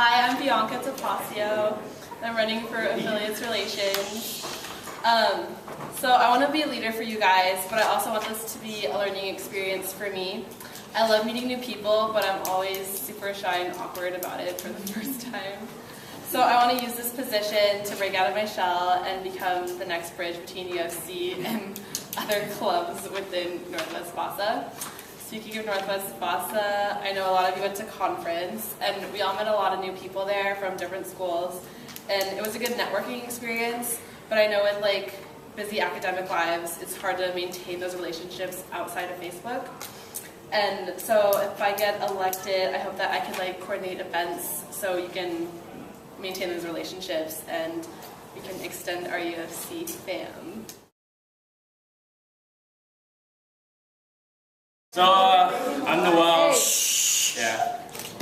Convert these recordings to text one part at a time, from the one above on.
Hi, I'm Bianca Topacio. I'm running for Affiliates Relations. So I want to be a leader for you guys, but I also want this to be a learning experience for me. I love meeting new people, but I'm always super shy and awkward about it for the first time. So I want to use this position to break out of my shell and become the next bridge between UFC and other clubs within Northwest Bassa. Speaking of Northwest Bassa, I know a lot of you went to conference, and we all met a lot of new people there from different schools, and it was a good networking experience, but I know with like busy academic lives, it's hard to maintain those relationships outside of Facebook. And so if I get elected, I hope that I can like coordinate events so you can maintain those relationships and we can extend our UFC fam. So, I'm Nowell.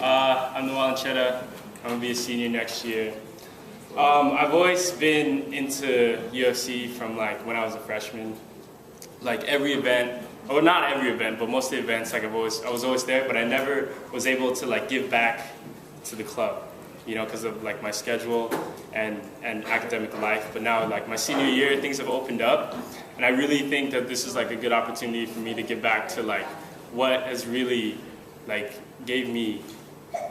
I'm Nowell Ancheta. I'm gonna be a senior next year. I've always been into UFC from like when I was a freshman. Like every event, or not every event, but most of the events, like I was always there, but I never was able to like give back to the club, you know, because of like my schedule and academic life. But now, like my senior year, things have opened up, and I really think that this is like a good opportunity for me to give back to like what has really like gave me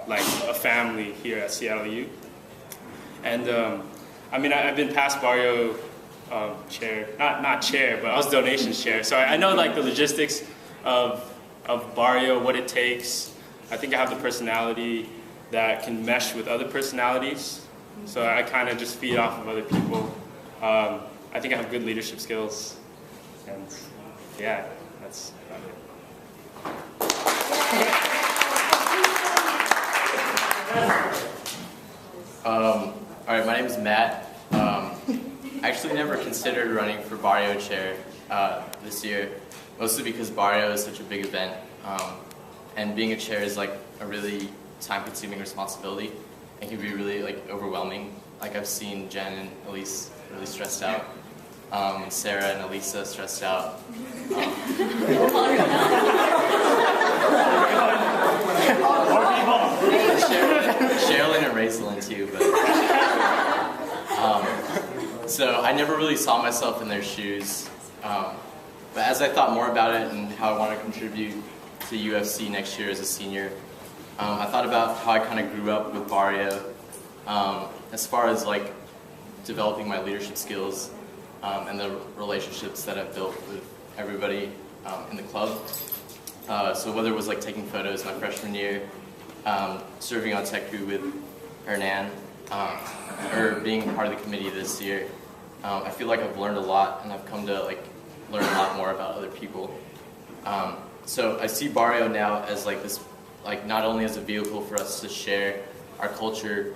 like a family here at Seattle U. And I mean, I've been past Barrio chair, not chair, but I was donations chair. So I know like the logistics of Barrio, what it takes. I think I have the personality that can mesh with other personalities. So I kind of just feed off of other people. I think I have good leadership skills. And yeah, that's about it. All right, my name is Matt. I actually never considered running for Barrio chair this year, mostly because Barrio is such a big event, and being a chair is like a really time-consuming responsibility and can be really like overwhelming. Like I've seen Jen and Elise really stressed out, and Sarah and Elisa stressed out. Sherilyn and Raislyn too, but so I never really saw myself in their shoes. But as I thought more about it and how I want to contribute to UFC next year as a senior, I thought about how I kind of grew up with Barrio, as far as like developing my leadership skills and the relationships that I've built with everybody in the club. So whether it was like taking photos my freshman year, serving on tech crew with Hernan, or being part of the committee this year, I feel like I've learned a lot and I've come to like learn a lot more about other people. So I see Barrio now as like this, like not only as a vehicle for us to share our culture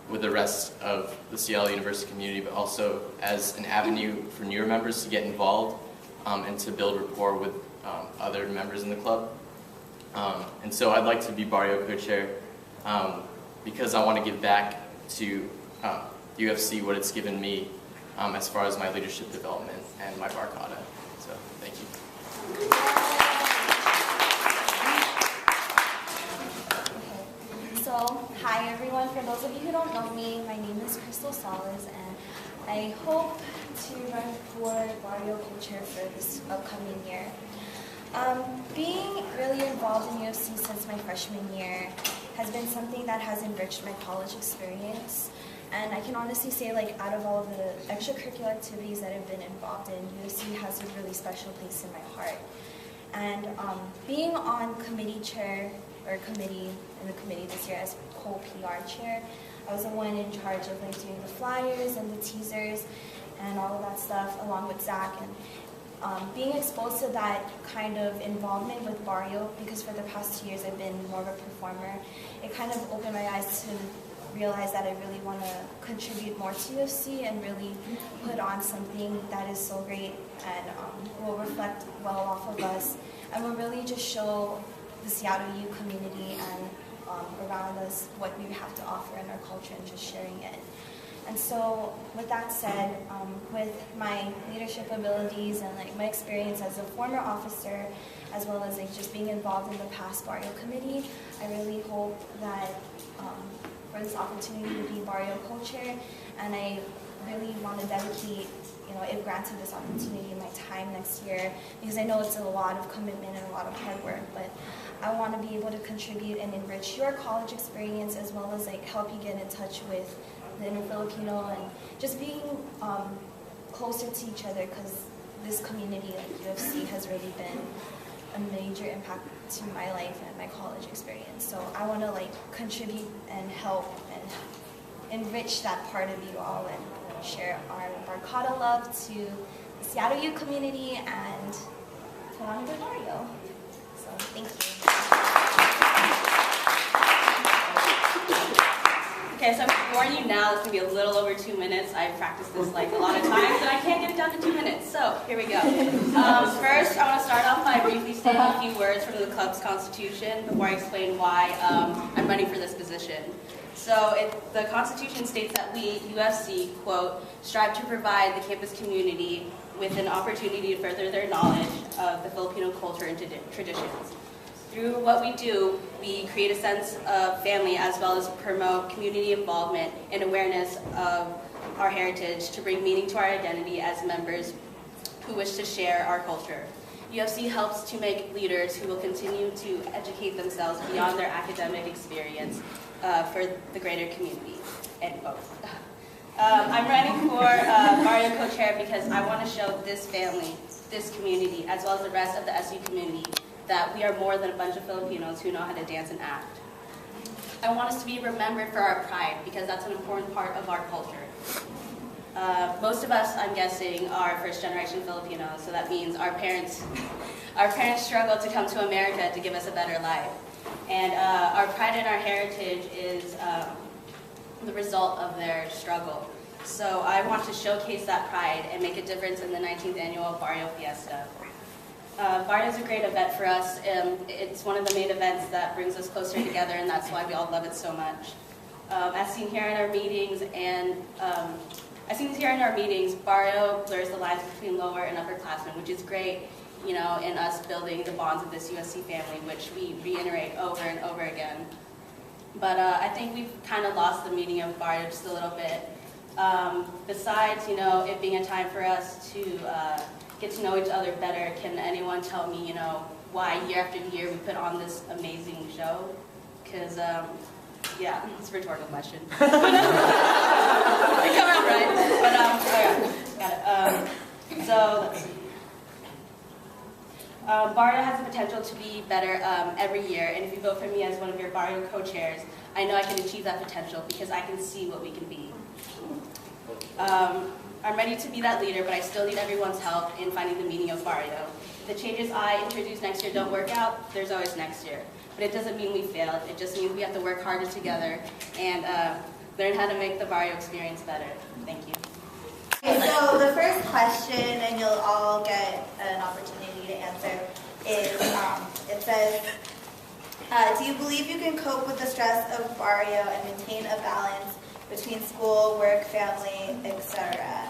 with the rest of the Seattle University community, but also as an avenue for newer members to get involved and to build rapport with other members in the club. And so I'd like to be Barrio co-chair because I want to give back to UFC what it's given me as far as my leadership development and my barcada. So thank you. Okay. So hi everyone. For those of you who don't know me, my name is Krystal Sales, and I hope to run for Barrio co-chair for this upcoming year. Being really involved in UFC since my freshman year has been something that has enriched my college experience, and I can honestly say, like, out of all of the extracurricular activities that I've been involved in, UFC has a really special place in my heart. And being on committee chair, or committee, in the committee this year as co-PR chair, I was the one in charge of like doing the flyers and the teasers and all of that stuff along with Zach. And being exposed to that kind of involvement with Barrio, because for the past 2 years I've been more of a performer, it kind of opened my eyes to realize that I really want to contribute more to UFC and really put on something that is so great and will reflect well off of us and will really just show the Seattle U community and around us what we have to offer in our culture and just sharing it. And so with that said, with my leadership abilities and like my experience as a former officer, as well as like just being involved in the past Barrio committee, I really hope that for this opportunity to be Barrio co-chair, and I really want to dedicate, if granted this opportunity, my time next year, because I know it's a lot of commitment and a lot of hard work, but I want to be able to contribute and enrich your college experience, as well as like help you get in touch with the inner Filipino and just being closer to each other, because this community like UFC has really been a major impact to my life and my college experience. So I want to like contribute and help and enrich that part of you all and share our Barcada love to the Seattle U community and put on a good Barrio. So thank you. Okay, so I'm going to warn you now, it's going to be a little over 2 minutes. I've practiced this like a lot of times, and I can't get it down to 2 minutes. So here we go. First, I want to start off by briefly stating a few words from the club's constitution before I explain why I'm running for this position. So the Constitution states that we, UFC, quote, strive to provide the campus community with an opportunity to further their knowledge of the Filipino culture and traditions. Through what we do, we create a sense of family as well as promote community involvement and awareness of our heritage to bring meaning to our identity as members who wish to share our culture. UFC helps to make leaders who will continue to educate themselves beyond their academic experience for the greater community, end quote. I'm running for Barrio co-chair because I want to show this family, this community, as well as the rest of the SU community, that we are more than a bunch of Filipinos who know how to dance and act. I want us to be remembered for our pride, because that's an important part of our culture. Most of us, I'm guessing, are first-generation Filipinos, so that means our parents struggled to come to America to give us a better life. And our pride and our heritage is the result of their struggle. So I want to showcase that pride and make a difference in the 19th annual Barrio Fiesta. Barrio is a great event for us. It's one of the main events that brings us closer together, and that's why we all love it so much. As seen here in our meetings, Barrio blurs the lines between lower and upperclassmen, which is great, in us building the bonds of this USC family, which we reiterate over and over again. But I think we've kind of lost the meaning of Barrio just a little bit. Besides, it being a time for us to get to know each other better, can anyone tell me, why year after year we put on this amazing show? Because, yeah, it's a rhetorical question. It come out right. But, got it. So, let's see. Barrio has the potential to be better every year, and if you vote for me as one of your Barrio co-chairs, I know I can achieve that potential because I can see what we can be. I'm ready to be that leader, but I still need everyone's help in finding the meaning of Barrio. If the changes I introduce next year don't work out, there's always next year. But it doesn't mean we failed. It just means we have to work harder together and learn how to make the Barrio experience better. Thank you. Okay, so the first question, and you'll all get an opportunity to answer, is it says, do you believe you can cope with the stress of Barrio and maintain a balance between school, work, family, etc.?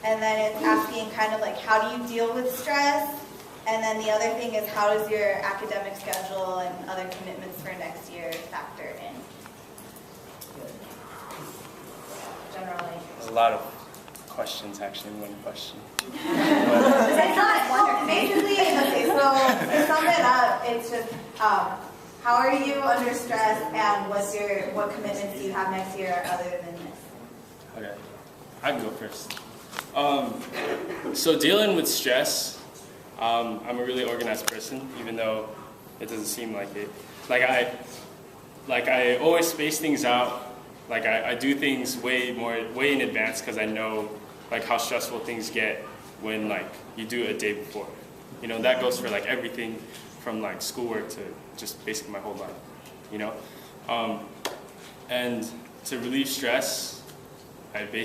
And then it's asking kind of like, how do you deal with stress? And then the other thing is, how does your academic schedule and other commitments for next year factor in? Generally. There's a lot of questions, actually, in one question. It's not, basically, okay, so to sum it up, it's just, how are you under stress, and what commitments do you have next year other than this? Okay, I can go first. So dealing with stress, I'm a really organized person, even though it doesn't seem like it. I always space things out. I do things way in advance because I know how stressful things get when you do it a day before. That goes for everything from schoolwork to just basically my whole life. And to relieve stress, I play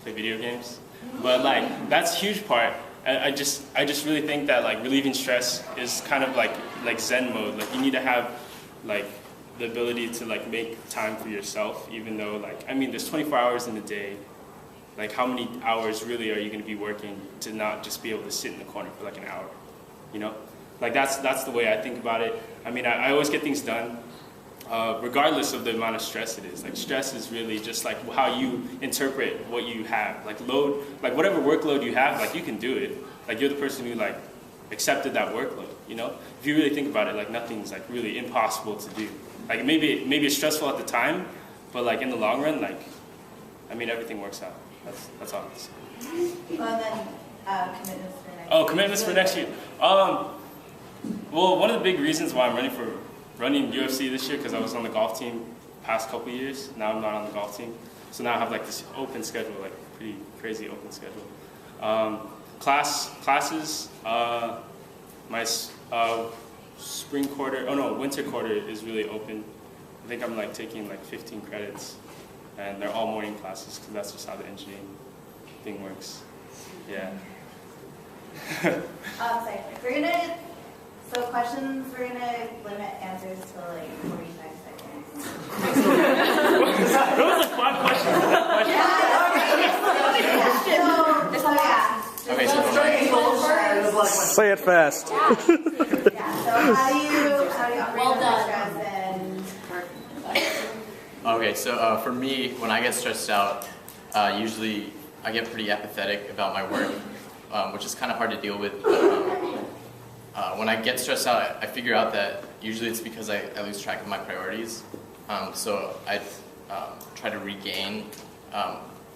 video games, but that's a huge part. I just really think that relieving stress is kind of like Zen mode. You need to have the ability to like make time for yourself, even though like, I mean, there's 24 hours in a day. Like how many hours really are you going to be working to not just be able to sit in the corner for like an hour, you know? Like that's the way I think about it. I mean, I always get things done regardless of the amount of stress it is. Like stress is really just like how you interpret what you have. Like load, like whatever workload you have, like you can do it. Like you're the person who like accepted that workload, you know? If you really think about it, like nothing's like really impossible to do. Like maybe it's stressful at the time, but like in the long run, like, I mean, everything works out. That's all I'm saying. Well, and then commitments for next year. Oh, commitments for next year. Well, one of the big reasons why I'm running UFC this year, because I was on the golf team past couple years. Now I'm not on the golf team. So now I have like this open schedule, like pretty crazy open schedule. Classes, my winter quarter is really open. I think I'm like taking like 15 credits, and they're all morning classes because that's just how the engineering thing works. Yeah. Sorry. Questions, we're gonna limit answers to like 45 seconds. That was like 5 questions. Say it fast. So how do you operate under stress and Okay, so for me, when I get stressed out, usually I get pretty apathetic about my work, which is kind of hard to deal with. But when I get stressed out, I figure out that usually it's because I lose track of my priorities. So I try to regain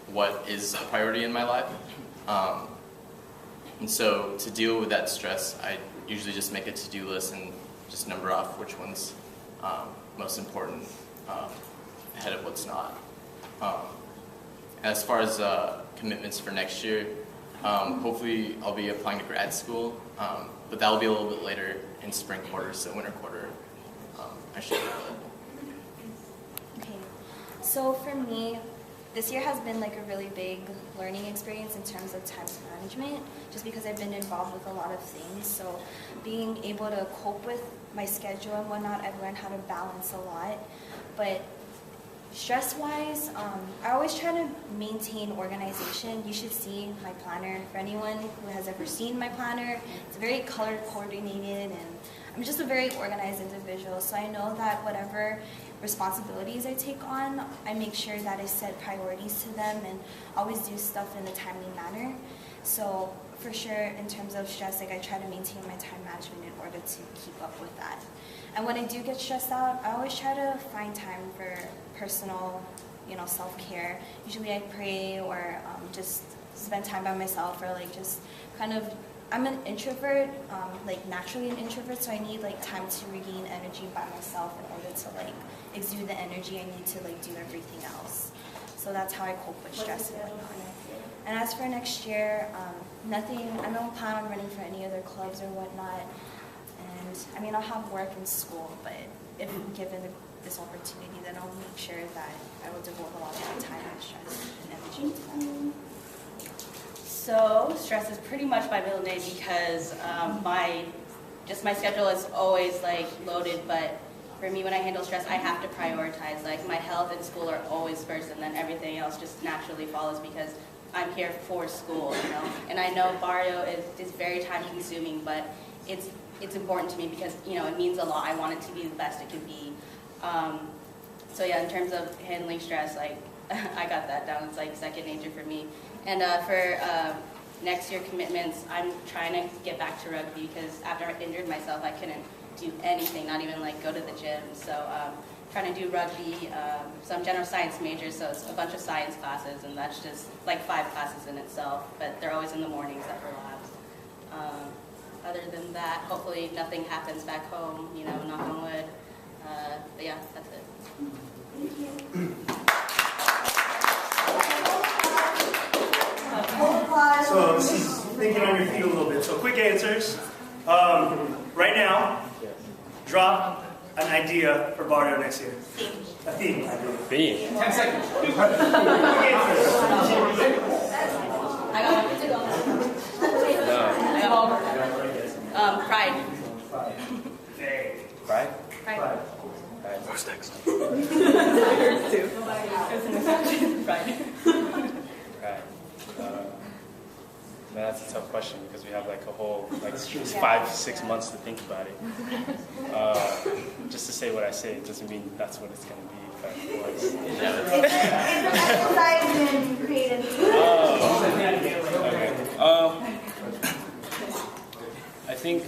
what is a priority in my life. And so to deal with that stress, I usually just make a to-do list and just number off which one's most important ahead of what's not. As far as commitments for next year, hopefully I'll be applying to grad school, but that'll be a little bit later in spring quarter, so winter quarter I should have it. Okay, so for me, this year has been like a really big learning experience in terms of time management, just because I've been involved with a lot of things. So being able to cope with my schedule and whatnot, I've learned how to balance a lot. But stress-wise, I always try to maintain organization. You should see my planner. For anyone who has ever seen my planner, it's very color coordinated, and I'm just a very organized individual. So I know that whatever responsibilities I take on, I make sure that I set priorities to them and always do stuff in a timely manner. So for sure, in terms of stress, like I try to maintain my time management in order to keep up with that. And when I do get stressed out, I always try to find time for personal, self-care. Usually I pray or just spend time by myself, or like just kind of, I'm an introvert, like naturally an introvert, so I need like time to regain energy by myself in order to like exude the energy I need to like do everything else. So that's how I cope with stress and whatnot. And as for next year, nothing, I don't plan on running for any other clubs or whatnot. And I mean, I'll have work in school, but if given this opportunity, then I'll make sure that I will devote a lot of my time and stress and energy to that. So stress is pretty much my middle name because my schedule is always like loaded, but for me when I handle stress I have to prioritize. Like my health and school are always first, and then everything else just naturally follows because I'm here for school, And I know Barrio is very time consuming, but it's important to me because it means a lot. I want it to be the best it could be. So yeah, in terms of handling stress, like I got that down. It's like second nature for me. And for next year commitments, I'm trying to get back to rugby because after I injured myself, I couldn't do anything, not even like go to the gym. So trying to do rugby. So I'm general science major, so it's a bunch of science classes, and that's just like 5 classes in itself. But they're always in the mornings after labs. Other than that, hopefully nothing happens back home. Knock on wood. But yeah, that's it. So this is thinking on your feet a little bit. So quick answers. Right now, drop an idea for Barrio next year. A theme. Theme. 10 seconds. Quick answers. I got one. Pride. Hey. Pride? Pride. Alright. Who's next? Right. Man, that's a tough question because we have like a whole 5-6 months to think about it. Just to say what I say doesn't mean that's what it's gonna be. But it was. It's an exercise in creativity. Okay. I think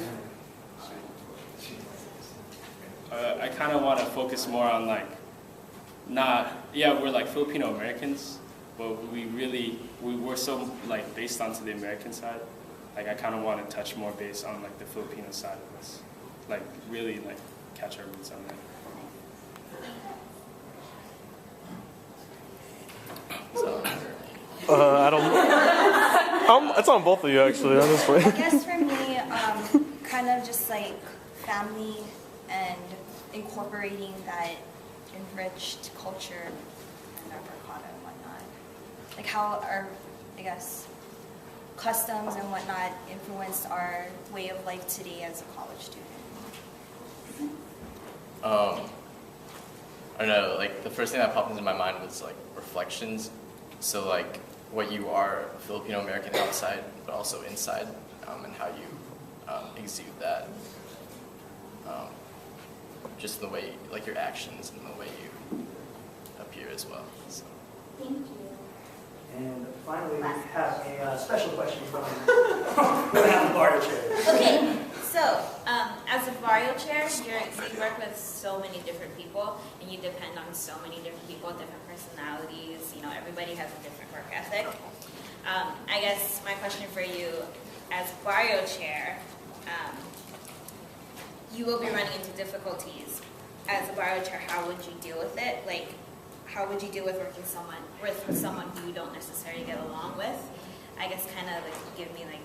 I kind of want to focus more on like we're like Filipino Americans, but we're so like based onto the American side. Like I kind of want to touch more base on like the Filipino side of us, like really like catch our roots on that. I don't. It's on both of you actually, honestly. I guess for me, kind of just like family and incorporating that enriched culture and our Mercado and whatnot. Like how our, I guess, customs and whatnot influenced our way of life today as a college student. I don't know, like the first thing that popped into my mind was like reflections. So like what you are Filipino American outside, but also inside, and how you exude that. Just the way, like your actions and the way you appear as well. So. Thank you. And finally, we have a special question from the Barrio chair. Okay, so as a Barrio chair, you work with so many different people, and you depend on so many different people, different personalities. You know, everybody has a different work ethic. I guess my question for you, as Barrio chair, you will be running into difficulties. As a Barrio chair, how would you deal with it? Like, how would you deal with working with someone who you don't necessarily get along with? I guess kind of like give me like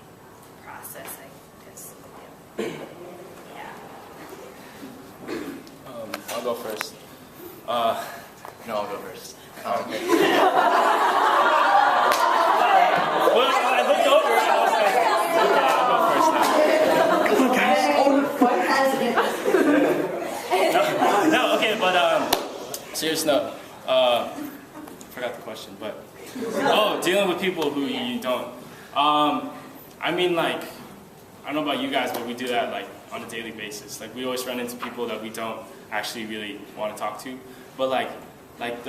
process, I guess. Yeah. I'll go first. No, I'll go first. Well, I looked over and I was like, okay, I'll go first now. No, okay, but serious note. Forgot the question, but dealing with people who you don't. I mean, like, I don't know about you guys, but we do that like on a daily basis. Like, we always run into people that we don't actually really want to talk to. But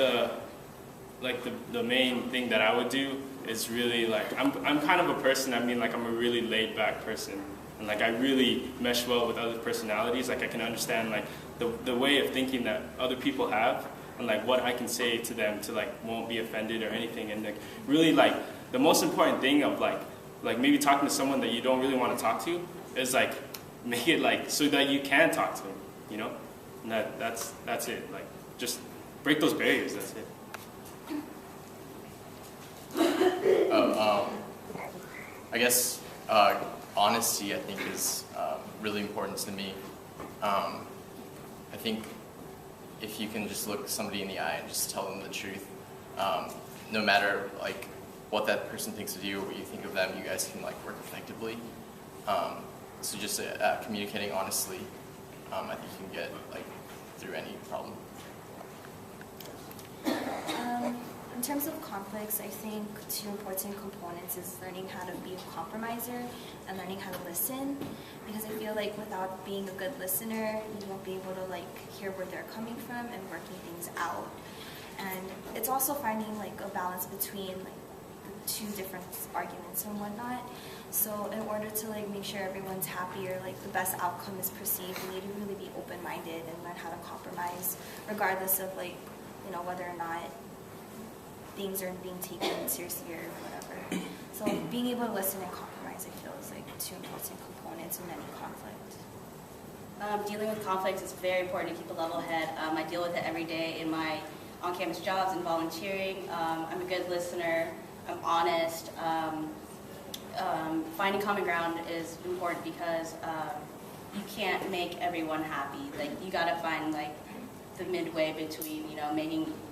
the main thing that I would do is really like I'm kind of a person. I mean, like I'm a really laid back person, and like I really mesh well with other personalities. Like I can understand like the way of thinking that other people have, and like what I can say to them to like won't be offended or anything. And like really like the most important thing of like maybe talking to someone that you don't really want to talk to is like make it like so that you can talk to them, you know. And that's it. Like just break those barriers. That's it. I guess honesty, I think, is really important to me. I think if you can just look somebody in the eye and just tell them the truth, no matter like what that person thinks of you or what you think of them, you guys can like work effectively. So just communicating honestly, I think you can get like through any problem. In terms of conflicts, I think two important components is learning how to be a compromiser and learning how to listen. Because I feel like without being a good listener, you won't be able to like hear where they're coming from and working things out. And it's also finding like a balance between like the two different arguments and whatnot. So in order to like make sure everyone's happy or like the best outcome is perceived, you need to really be open-minded and learn how to compromise, regardless of like, you know, whether or not things are being taken seriously or whatever. So being able to listen and compromise, I feel, is like two important components in any conflict. Dealing with conflicts is very important to keep a level head. I deal with it every day in my on-campus jobs and volunteering. I'm a good listener. I'm honest. Finding common ground is important because you can't make everyone happy. Like you gotta find like the midway between, you know,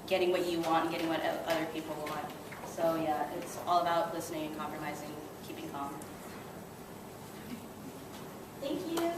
getting what you want and getting what other people want. So yeah, it's all about listening and compromising, keeping calm. Thank you.